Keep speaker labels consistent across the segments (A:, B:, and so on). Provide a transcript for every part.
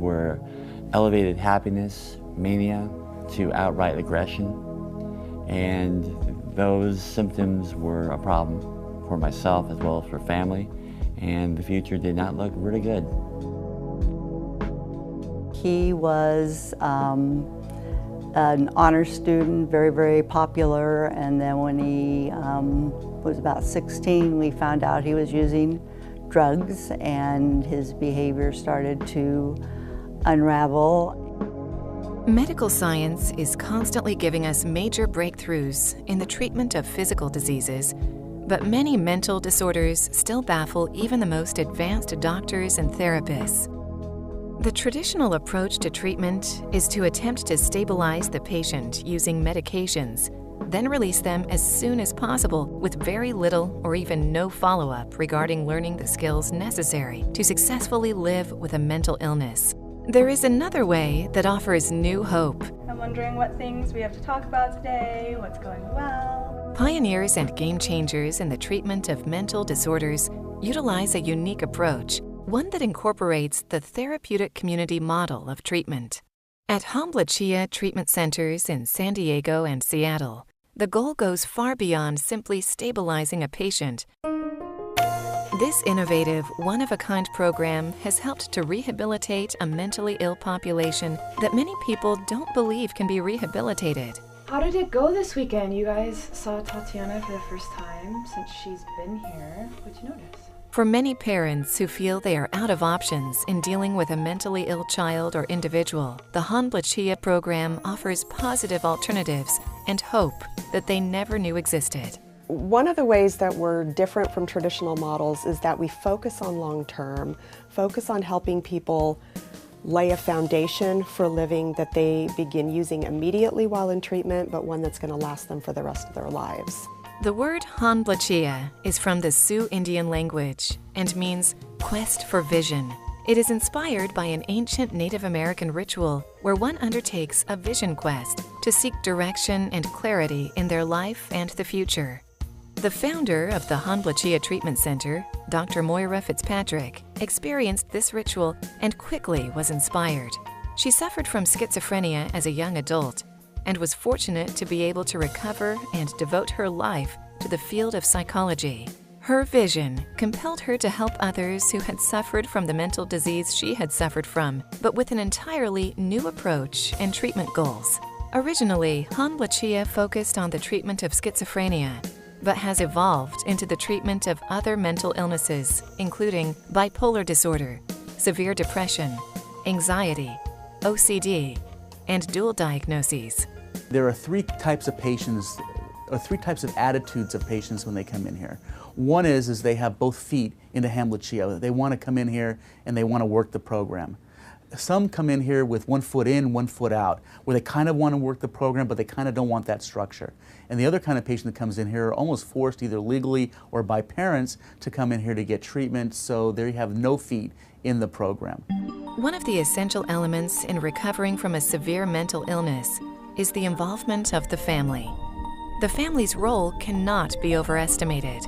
A: were elevated happiness, mania, to outright aggression. And those symptoms were a problem for myself as well as for family, and the future did not look really good.
B: He was an honor student, very, very popular, and then when he was about 16, we found out he was using drugs and his behavior started to unravel.
C: Medical science is constantly giving us major breakthroughs in the treatment of physical diseases, but many mental disorders still baffle even the most advanced doctors and therapists. The traditional approach to treatment is to attempt to stabilize the patient using medications, then release them as soon as possible with very little or even no follow-up regarding learning the skills necessary to successfully live with a mental illness. There is another way that offers new hope.
D: I'm wondering what things we have to talk about today, what's going well.
C: Pioneers and game changers in the treatment of mental disorders utilize a unique approach, one that incorporates the therapeutic community model of treatment. At Hanbleceya treatment centers in San Diego and Seattle, the goal goes far beyond simply stabilizing a patient. This innovative, one-of-a-kind program has helped to rehabilitate a mentally ill population that many people don't believe can be rehabilitated.
E: How did it go this weekend? You guys saw Tatiana for the first time since she's been here. What'd you notice?
C: For many parents who feel they are out of options in dealing with a mentally ill child or individual, the Hanbleceya program offers positive alternatives and hope that they never knew existed.
F: One of the ways that we're different from traditional models is that we focus on long-term, focus on helping people lay a foundation for living that they begin using immediately while in treatment, but one that's going to last them for the rest of their lives.
C: The word Hanbleceya is from the Sioux Indian language and means quest for vision. It is inspired by an ancient Native American ritual where one undertakes a vision quest to seek direction and clarity in their life and the future. The founder of the Hanbleceya Treatment Center, Dr. Moira Fitzpatrick, experienced this ritual and quickly was inspired. She suffered from schizophrenia as a young adult and was fortunate to be able to recover and devote her life to the field of psychology. Her vision compelled her to help others who had suffered from the mental disease she had suffered from, but with an entirely new approach and treatment goals. Originally, Hanbleceya focused on the treatment of schizophrenia, but has evolved into the treatment of other mental illnesses, including bipolar disorder, severe depression, anxiety, OCD, and dual diagnoses.
G: There are three types of patients, or three types of attitudes of patients when they come in here. One is they have both feet into Hanbleceya. They want to come in here and they want to work the program. Some come in here with 1 foot in, 1 foot out, where they kind of want to work the program, but they kind of don't want that structure. And the other kind of patient that comes in here are almost forced, either legally or by parents, to come in here to get treatment, so they have no feet in the program.
C: One of the essential elements in recovering from a severe mental illness is the involvement of the family. The family's role cannot be overestimated.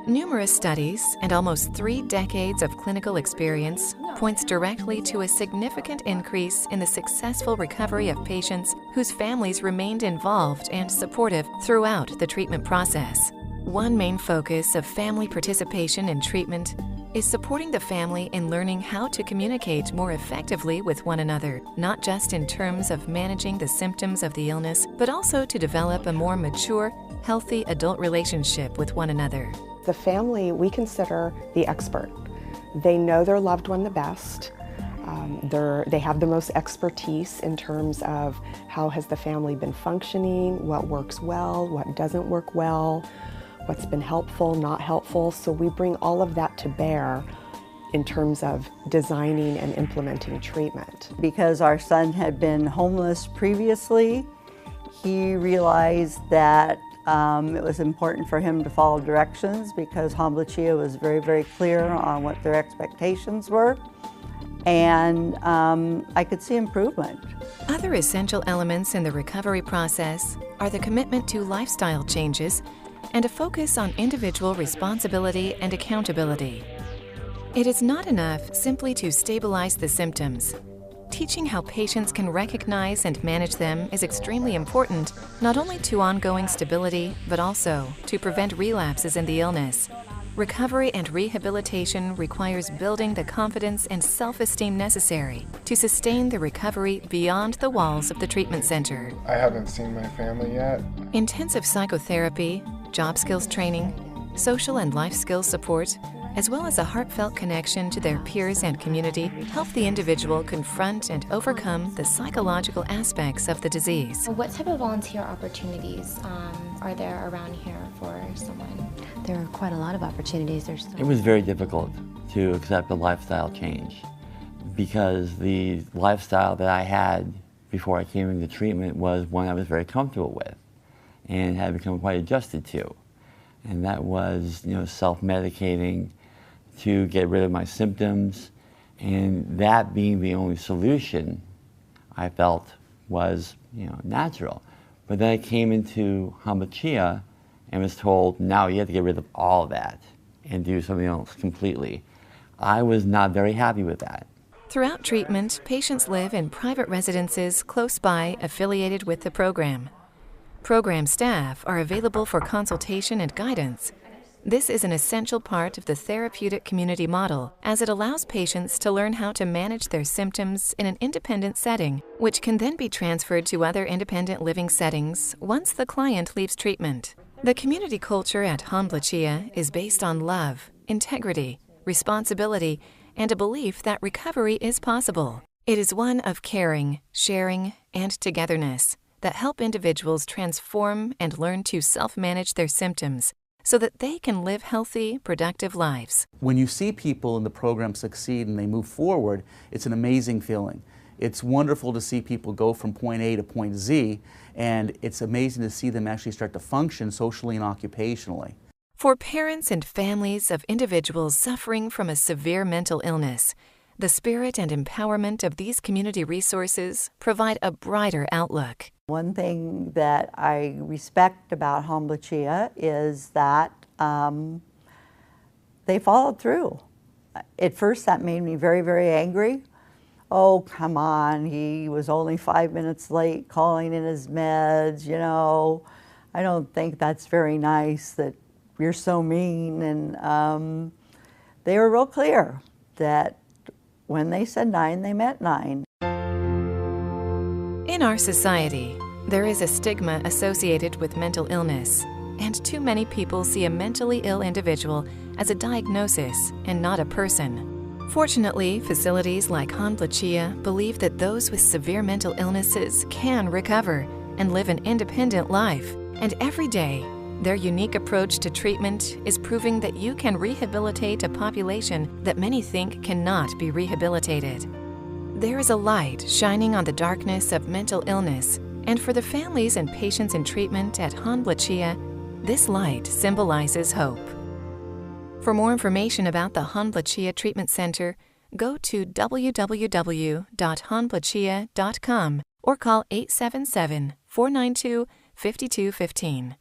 C: Numerous studies and almost 3 decades of clinical experience points directly to a significant increase in the successful recovery of patients whose families remained involved and supportive throughout the treatment process. One main focus of family participation in treatment is supporting the family in learning how to communicate more effectively with one another, not just in terms of managing the symptoms of the illness, but also to develop a more mature, healthy adult relationship with one another.
F: The family we consider the expert. They know their loved one the best. They have the most expertise in terms of how has the family been functioning, what works well, what doesn't work well, what's been helpful, not helpful. So we bring all of that to bear in terms of designing and implementing treatment.
B: Because our son had been homeless previously, he realized that it was important for him to follow directions because Hanbleceya was very, very clear on what their expectations were. And I could see improvement.
C: Other essential elements in the recovery process are the commitment to lifestyle changes and a focus on individual responsibility and accountability. It is not enough simply to stabilize the symptoms. teaching how patients can recognize and manage them is extremely important, not only to ongoing stability, but also to prevent relapses in the illness. Recovery and rehabilitation requires building the confidence and self-esteem necessary to sustain the recovery beyond the walls of the treatment center.
H: I haven't seen my family yet.
C: Intensive psychotherapy, job skills training, social and life skills support, as well as a heartfelt connection to their peers and community, help the individual confront and overcome the psychological aspects of the disease.
I: What type of volunteer opportunities are there around here for someone?
J: There are quite a lot of opportunities.
A: It was very difficult to accept a lifestyle change because the lifestyle that I had before I came into treatment was one I was very comfortable with and had become quite adjusted to. And that was, self-medicating to get rid of my symptoms, and that being the only solution I felt was, natural. But then I came into Hanbleceya and was told, now you have to get rid of all of that and do something else completely. I was not very happy with that.
C: Throughout treatment, patients live in private residences close by affiliated with the program. Program staff are available for consultation and guidance. This is an essential part of the therapeutic community model, as it allows patients to learn how to manage their symptoms in an independent setting, which can then be transferred to other independent living settings once the client leaves treatment. The community culture at Hanbleceya is based on love, integrity, responsibility, and a belief that recovery is possible. It is one of caring, sharing, and togetherness that help individuals transform and learn to self-manage their symptoms so that they can live healthy, productive lives.
G: When you see people in the program succeed and they move forward, it's an amazing feeling. It's wonderful to see people go from point A to point Z, and it's amazing to see them actually start to function socially and occupationally.
C: For parents and families of individuals suffering from a severe mental illness, the spirit and empowerment of these community resources provide a brighter outlook.
B: One thing that I respect about Hanbleceya is that they followed through. At first that made me very, very angry. Oh, come on, he was only 5 minutes late calling in his meds, I don't think that's very nice that you're so mean. And they were real clear that when they said 9, they meant 9.
C: In our society, there is a stigma associated with mental illness, and too many people see a mentally ill individual as a diagnosis and not a person. Fortunately, facilities like Hanbleceya believe that those with severe mental illnesses can recover and live an independent life, and every day, their unique approach to treatment is proving that you can rehabilitate a population that many think cannot be rehabilitated. There is a light shining on the darkness of mental illness, and for the families and patients in treatment at Hanbleceya, this light symbolizes hope. For more information about the Hanbleceya Treatment Center, go to www.hanbleceya.com or call 877-492-5215.